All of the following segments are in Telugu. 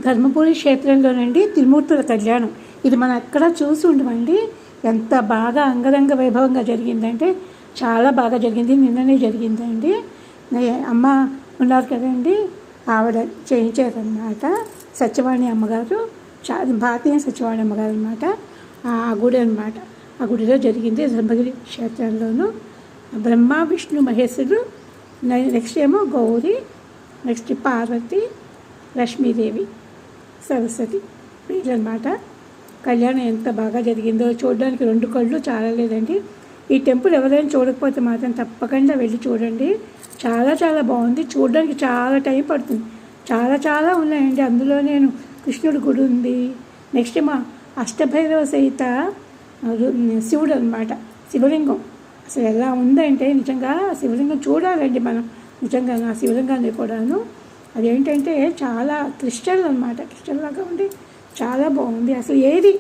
ధర్మపురి క్షేత్రంలోనండి త్రిమూర్తుల కళ్యాణం. ఇది మనం ఎక్కడ చూసి ఉండమండి. ఎంత బాగా అంగరంగ వైభవంగా జరిగిందంటే చాలా బాగా జరిగింది. నిన్ననే జరిగిందండి. అమ్మ ఉన్నారు కదండి, ఆవిడ చేయించారనమాట. సత్యవాణి అమ్మగారు, భారతీయ సత్యవాణి అమ్మగారు అనమాట. ఆ గుడి అనమాట. ఆ గుడిలో జరిగింది. ధర్మగిరి క్షేత్రంలోనూ బ్రహ్మ విష్ణు మహేశ్వరుడు, నెక్స్ట్ ఏమో గౌరీ, నెక్స్ట్ పార్వతి, లక్ష్మీదేవి, సరస్వతి వీళ్ళనమాట. కళ్యాణం ఎంత బాగా జరిగిందో చూడడానికి 2 కళ్ళు చాలలేదండి. ఈ టెంపుల్ ఎవరైనా చూడకపోతే మాత్రం తప్పకుండా వెళ్ళి చూడండి. చాలా చాలా బాగుంది. చూడడానికి చాలా టైం పడుతుంది. చాలా చాలా ఉన్నాయండి. అందులో నేను కృష్ణుడి గుడి ఉంది. నెక్స్ట్ మా అష్టభైరవ సహిత శివుడు అనమాట, శివలింగం. అసలు ఎలా ఉందంటే నిజంగా శివలింగం చూడాలండి మనం. నిజంగా ఆ శివలింగాన్ని కూడాను అదేంటంటే చాలా క్రిస్టల్ అనమాట. క్రిస్టల్ లాగా ఉండి చాలా బాగుంది. అసలు ఏది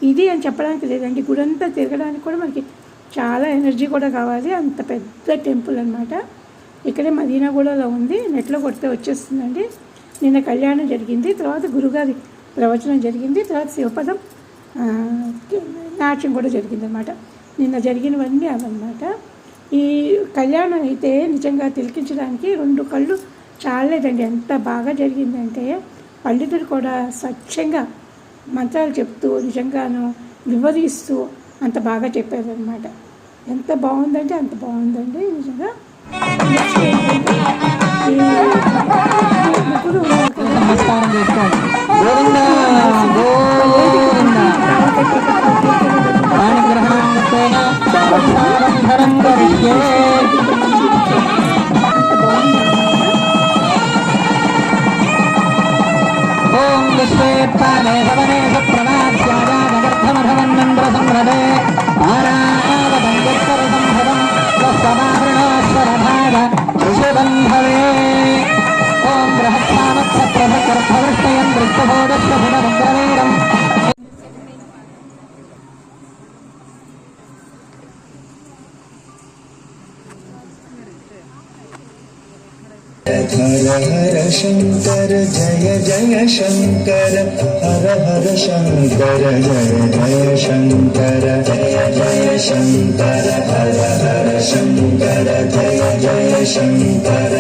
ఇది అని చెప్పడానికి లేదండి. గుడంతా తిరగడానికి కూడా మనకి చాలా ఎనర్జీ కూడా కావాలి. అంత పెద్ద టెంపుల్ అనమాట. ఇక్కడే మదీనాగూడలో ఉంది. నెట్లో కొడితే వచ్చేస్తుందండి. నిన్న కళ్యాణం జరిగింది, తర్వాత గురుగారి ప్రవచనం జరిగింది, తర్వాత శివపదం నాట్యం కూడా జరిగింది అనమాట. నిన్న జరిగినవన్నీ అవన్నమాట. ఈ కళ్యాణం అయితే నిజంగా తిలకించడానికి 2 కళ్ళు చాలేదండి. ఎంత బాగా జరిగిందంటే పండితులు కూడా స్వచ్ఛంగా మంత్రాలు చెప్తూ నిజంగాను వివరిస్తూ అంత బాగా చెప్పారనమాట. ఎంత బాగుందంటే అంత బాగుందండి నిజంగా. हर हर शंकर जय जय शंकर, हर हर शंकर जय जय शंकर, जय जय शंकर, हर हर शंकर जय जय शंकर.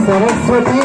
सरस्वती